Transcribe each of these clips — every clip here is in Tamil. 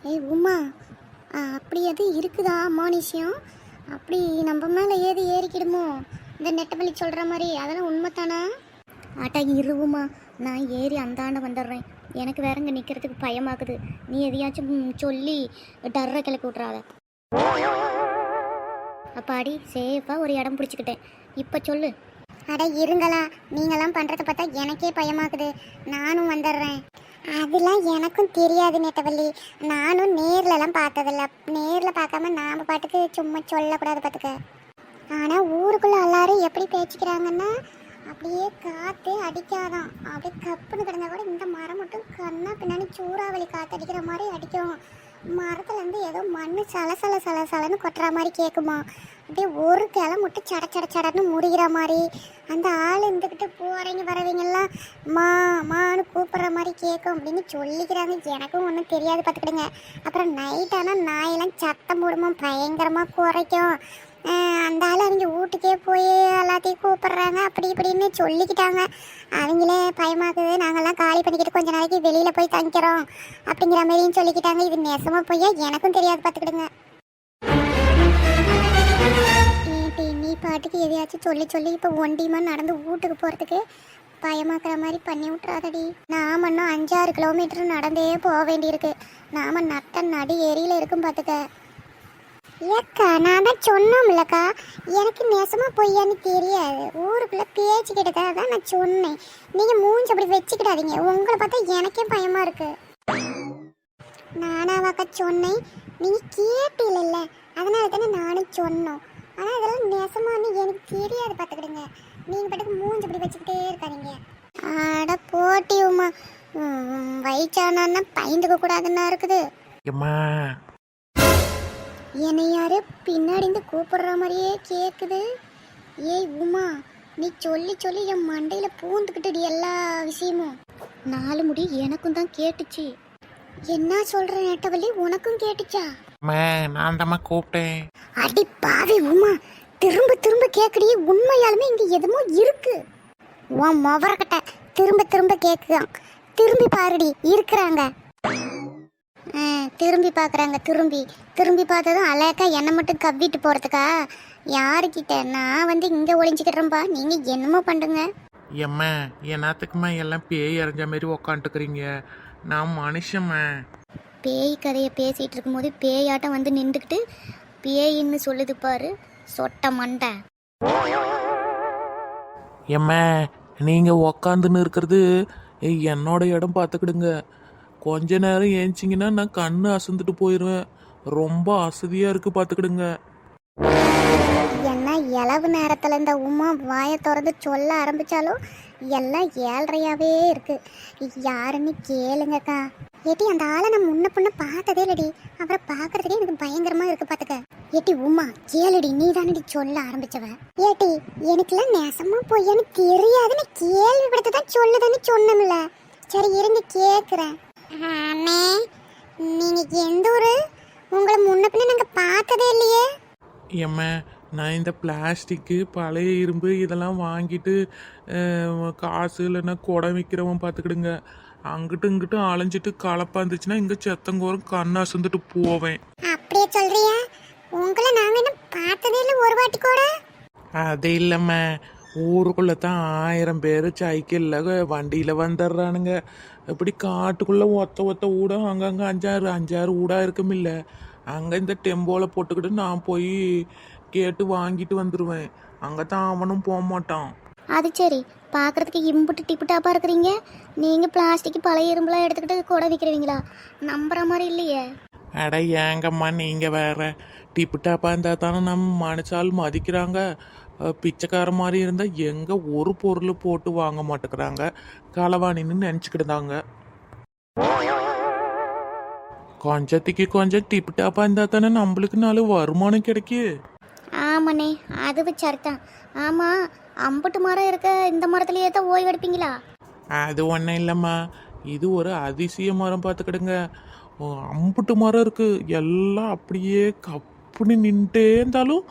ஏய் உமா, அப்படி எது இருக்குதா அமானுஷ்யம்? அப்படி நம்ம மேலே ஏது ஏறிக்கிடுமோ இந்த நெட்டவள்ளி சொல்கிற மாதிரி? அதெல்லாம் உண்மைத்தானா? ஆட்டா இருவுமா, நான் ஏறி அந்தாண்ட வந்துடுறேன். எனக்கு வேற இங்கே நிற்கிறதுக்கு பயமாக்குது. நீ எதையாச்சும் சொல்லி டர்ரை கிளப்பி விட்றாத. அப்பாடி சேஃபாக ஒரு இடம் பிடிச்சிக்கிட்டேன். இப்போ சொல்லு. அட இருங்களா, நீங்களாம் பண்ணுறத பார்த்தா எனக்கே பயமாக்குது. நானும் வந்துடுறேன். அதெல்லாம் எனக்கும் தெரியாது நெட்டவள்ளி. நானும் நேர்லலாம் பார்த்ததில்ல. நேரில் பார்க்காம நாம் பாட்டுக்கு சும்மா சொல்லக்கூடாது பார்த்துக்க. ஆனால் ஊருக்குள்ளே எல்லாரும் எப்படி பேச்சுக்கிறாங்கன்னா, அப்படியே காற்று அடிக்காதான், அப்படியே கப்புன்னு கிடந்தா கூட இந்த மரம் மட்டும் கண்ணா பின்னாடி சூறாவளி காற்று அடிக்கிற மாதிரி அடிக்கும். மரத்துலேருந்து ஏதோ மண் சலசலன்னு கொட்டுற மாதிரி கேட்குமா. அப்படியே ஒரு கிளை மட்டும் சடன்னு முறிகிற மாதிரி. அந்த ஆள் இருந்துக்கிட்டு போகிறவங்க வரவங்கெல்லாம் மான்னு கூப்பிட்ற மாதிரி கேட்கும் அப்படின்னு சொல்லிக்கிறாங்க. எனக்கும் ஒன்றும் தெரியாது பார்த்துக்கிடுங்க. அப்புறம் நைட் ஆனால் நாயெல்லாம் சத்தம் போடுமா, பயங்கரமாக குறைக்கும். அந்த ஆள் அவங்க வீட்டுக்கே போய் எல்லாத்தையும் கூப்பிட்றாங்க அப்படி இப்படின்னு சொல்லிக்கிட்டாங்க. அவங்களே பயமாக்குது, நாங்கள்லாம் காலி பண்ணிக்கிட்டு கொஞ்ச நாளைக்கு வெளியில் போய் தங்கிக்கிறோம் அப்படிங்கிற மாதிரியும் சொல்லிக்கிட்டாங்க. இது நெசமாக போய் எனக்கும் தெரியாது பார்த்துக்கிடுங்க. நீ பாட்டுக்கு எதையாச்சும் சொல்லி இப்போ ஒண்டியமாக நடந்து வீட்டுக்கு போகிறதுக்கு பயமாக்குற மாதிரி பண்ணி விட்றாதடி. நாம் இன்னும் 5-6 கிலோமீட்டர் நடந்தே போக வேண்டியிருக்கு. நாம் நட்ட நடு ஏரியில் இருக்கும் பார்த்துக்க. ஏக்கா, நான் தான் சொன்னோம்லக்கா, எனக்கு நெசமா பொய்யான்னு தெரியாது. ஊருக்குள்ள பேச்சு கிட்டதா தான் நான் சொன்னேன். நீங்க மூஞ்சி அப்படி வச்சுக்கிடாதீங்க. உங்களை பார்த்தா எனக்கே பயமா இருக்கு. நானாவாக்கா சொன்னேன், நீங்க கேட்டீங்கல்ல, அதனால தானே நானும் சொன்னோம். ஆனா இதெல்லாம் நெசமான்னு எனக்கு தெரியாது பார்த்துக்கிடுங்க. நீங்க பாட்டுக்கு மூஞ்சி அப்படி வச்சுக்கிட்டே இருக்காதீங்க. ஆட போட்டியுமா, வயிற்றானா பயந்துக்க கூடாதுன்னா இருக்குது. என்னை யாரு பின்னாடி இருந்து கூப்பிடுற மாதிரியே கேட்குது. ஏய் உமா, நீ சொல்லி என் மண்டையில் பூந்துக்கிட்டு எல்லா விஷயமும். 4 முடி எனக்கும் தான் கேட்டுச்சு. என்ன சொல்ற நெட்டவள்ளி, உனக்கும் கேட்டுச்சா? நான் தான் கூப்பிட்டேன். அடி பாவி உமா, திரும்ப கேட்குறியே. உண்மையாலுமே இங்கே எதுமோ இருக்கு. உன் முவரக்கிட்ட திரும்ப கேட்குதான். திரும்பி பாருடி, இருக்கிறாங்க. திரும்பி பார்க்குறாங்க. திரும்பி பார்த்ததும் அழகா என்னை மட்டும் கவ்விட்டு போகிறதுக்கா? யாருக்கிட்ட? நான் வந்து இங்கே ஒளிஞ்சிக்கிறேன்பா. நீங்கள் என்னமோ பண்ணுங்க. எம்மா, என்னத்துக்குமா எல்லாம் பேய் அறிஞ்ச மாதிரி உக்காந்துக்கிறீங்க? நான் மனுஷம்மா. பேய் கதையை பேசிகிட்டு இருக்கும்போது பேயாட்டம் வந்து நின்றுக்கிட்டு பேயின்னு சொல்லுது பாரு, சொட்ட மண்டை. எம்மா, நீங்கள் உக்காந்துன்னு இருக்கிறது என்னோட இடம் பார்த்துக்கிடுங்க. கொஞ்ச நேரம் ஏஞ்சிங்கன்னா நான் கண்ணு அசந்துட்டு போயிடுவேன். ரொம்ப அசதியாக இருக்குது பார்த்துக்கிடுங்க. என்ன இளவு நேரத்தில் இந்த உமா வாயை திறந்து சொல்ல ஆரம்பித்தாலும் எல்லாம் 7:30 இருக்கு. யாருன்னு கேளுங்கக்கா. ஏட்டி, அந்த ஆளை நான் முன்ன பொண்ணு பார்த்ததே இல்லடி. அப்புறம் பார்க்கறதுக்கே எனக்கு பயங்கரமாக இருக்குது பார்த்துக்க. ஏட்டி உமா கேளுடி, நீ தானடி சொல்ல ஆரம்பிச்சவ. ஏட்டி, எனக்குலாம் நெசமா பொய்யான்னு தெரியாதுன்னு கேள்விப்படுத்த தான் சொல்லுதுன்னு சொன்னோம்ல. சரி இருங்க கேட்குறேன். அண்ணே, நீங்கள் எந்த ஊர்? உங்களை முன்ன பின்ன நாங்கள் பார்த்ததே இல்லையே. எம்மா, நான் இந்த பிளாஸ்டிக்கு பழைய இரும்பு இதெல்லாம் வாங்கிட்டு காசு இல்லைன்னா குடம் விற்கிறவன் பார்த்துக்கிடுங்க. அங்கிட்டு இங்கிட்டு அலைஞ்சிட்டு கலப்பா இருந்துச்சுன்னா இங்கே செத்தங்கோரம் கண்ணு அசந்துட்டு போவேன். அப்படியே சொல்றியா? உங்களை நாங்கள் இன்னும் பார்த்ததே இல்லை ஒரு வாட்டி கூட. அது இல்லைம்மா, ஊருக்குள்ளே தான் 1000 பேர் சைக்கிளில் வண்டியில் வந்துடுறானுங்க. இப்படி காட்டுக்குள்ளே ஒத்த ஊடா அங்கங்கே 5-6 ஊடா இருக்குமில்ல, அங்கே இந்த டெம்போவில் போட்டுக்கிட்டு நான் போய் கேட்டு வாங்கிட்டு வந்துடுவேன். அங்கே தான் அவனும் போக மாட்டான். அது சரி, பார்க்குறதுக்கு இம்புட்டு டிப்புட்டாப்பாக இருக்கிறீங்க. நீங்கள் பிளாஸ்டிக் பழைய இரும்புலாம் எடுத்துக்கிட்டு கூட விற்கிறீங்களா? நம்புற மாதிரி இல்லையே. அட ஏங்கம்மா, நீங்கள் வேற. டிப்புட்டாப்பா இருந்தால் தானே நம்ம மனுஷால் மதிக்கிறாங்க. பிச்சைக்கார மாதிரி இருந்தால் எங்கே ஒரு பொருள் போட்டு வாங்க மாட்டேங்கிறாங்க. களவாணின்னு நினச்சிக்கிட்டுதாங்க. கொஞ்சத்துக்கு கொஞ்சம் டிப்டாப்பா இருந்தால் தானே நம்மளுக்கு 4 வருமானம் கிடைக்கு. ஆமாண்ணே, அது சரிதான். ஆமாம், அம்புட்டு மரம் இருக்க இந்த மரத்துலேயே தான் ஓய்வு எடுப்பீங்களா? அது ஒன்றும் இல்லைம்மா, இது ஒரு அதிசய மரம் பார்த்துக்கிடுங்க. அம்புட்டு மரம் இருக்குது, எல்லாம் அப்படியே கப்புன்னு நின்றுட்டே இருந்தாலும்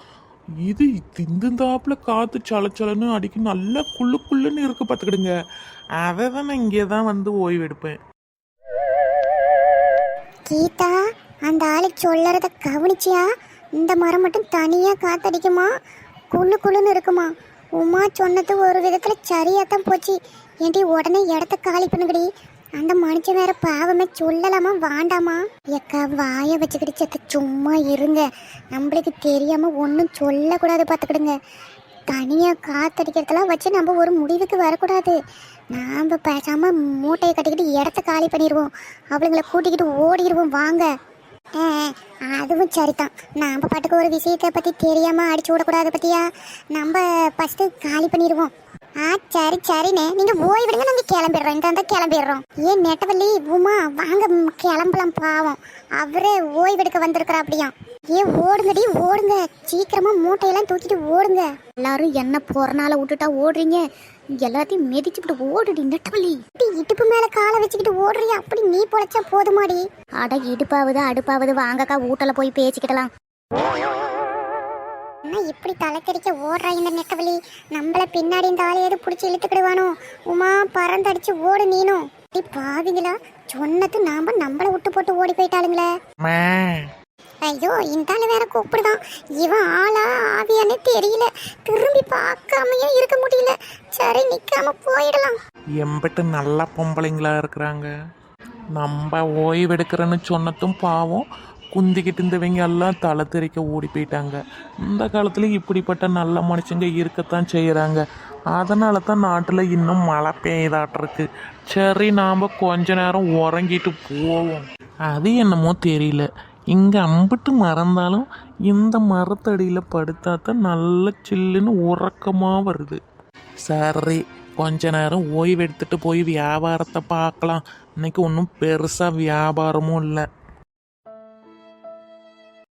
இது திந்துந்தாப்புல காற்று சலச்சலன்னு அடிக்க நல்லா குள்ளுன்னு இருக்கு பார்த்துக்கிடுங்க. அதை தான் நான் இங்கே தான் வந்து ஓய்வு எடுப்பேன். கீதா, அந்த ஆளு சொல்லறத கவனிச்சியா? இந்த மரம் மட்டும் தனியா காத்தடிக்குமா, குளு குளுன்னு இருக்குமா? உமா சொன்னது ஒரு விதத்துல சரியாத்தான் போச்சு. ஏன்டி உடனே இடத்த காலி பண்ணுங்கடி. அந்த மனுஷன் வேற பாவமே, சொல்லலாமா வேண்டாமா? எக்கா வாய வச்சுக்கிட்டு செத்த சும்மா இருங்க. நம்மளுக்கு தெரியாம ஒன்றும் சொல்லக்கூடாது, பார்த்துக்கிடுங்க. தனியாக காத்தடிக்கிறதெல்லாம் வச்சு நம்ம ஒரு முடிவுக்கு வரக்கூடாது. நாம் பேசாம மூட்டையை கட்டிக்கிட்டு இடத்த காலி பண்ணிடுவோம். அவளுங்களை கூட்டிக்கிட்டு ஓடிடுவோம் வாங்க. அதுவும் சரிதான். நம்ம பாட்டுக்கு ஒரு விஷயத்தை பற்றி தெரியாமல் அடிச்சு விடக்கூடாது பற்றியா? நம்ம ஃபஸ்ட்டு காலி பண்ணிடுவோம். சரி சரிண்ணே, நீங்கள் ஓய்விடுங்க, நாங்கள் கிளம்பிடுறோம். இந்த கிளம்பிடுறோம். ஏன் நெட்டவள்ளி, உமா வாங்க கிளம்பலாம். பாவம் அவரே ஓய்வெடுக்க வந்திருக்கிறா அப்படியா? ஓடுங்கடி ஓடுங்க, சீக்கிரமா மூட்டையெல்லாம் தூக்கிட்டு ஓடுங்க. எல்லாரும் என்ன போறனால விட்டுட்டா ஓடுறீங்க? எல்லாத்தையும் மிதிச்சுட்டு ஓடுடி நெட்டவள்ளி. இடுப்பு மேல காலை வச்சுக்கிட்டு ஓடுறியா? அப்படி நீ பொழைச்சா போதுமாடி. அட இடுப்பாவது அடுப்பாவது, வாங்கக்கா வீட்டுல போய் பேசிக்கிடலாம். இப்படி தலைக்கடிக்க ஓடுறா இந்த நெட்டவள்ளி. நம்மள பின்னாடி இந்த ஆளையாவது பிடிச்சி இழுத்துக்கிடுவானோ? உமா பறந்தடிச்சு ஓடு நீனும். பாவிங்களா, சொன்னது நாம நம்மள விட்டு போட்டு ஓடி போயிட்டாளுங்களே. ஐயோ, இந்த ஆளு வேற கூப்பிடுதான். இவன் ஆளா ஆவியானே தெரியல. திரும்பி பார்க்காமையே இருக்க முடியல. சரி, நிக்காம போயிடலாம். எம்பிட்டு நல்ல பொம்பளைங்களா இருக்கிறாங்க. நம்ம ஓய்வெடுக்கிறேன்னு சொன்னதும் பாவம் குந்திக்கிட்டு இருந்தவங்க எல்லாம் தலை தெறிக்க ஓடி போயிட்டாங்க. இந்த காலத்துலேயும் இப்படிப்பட்ட நல்ல மனுஷங்க இருக்கத்தான் செய்கிறாங்க. அதனால தான் நாட்டில் இன்னும் மழை பெய்தாட்டிருக்கு. சரி, நாம் கொஞ்ச நேரம் உறங்கிட்டு போவோம். அது என்னமோ தெரியல, இங்கே அம்பிட்டு மறந்தாலும் இந்த மரத்தடியில் படுத்தா தான் நல்ல சில்லுன்னு உறக்கமாக வருது. சரி, கொஞ்ச நேரம் ஓய்வு எடுத்துட்டு போய் வியாபாரத்தை பார்க்கலாம். இன்னைக்கு ஒன்றும் பெருசாக வியாபாரமும் இல்லை.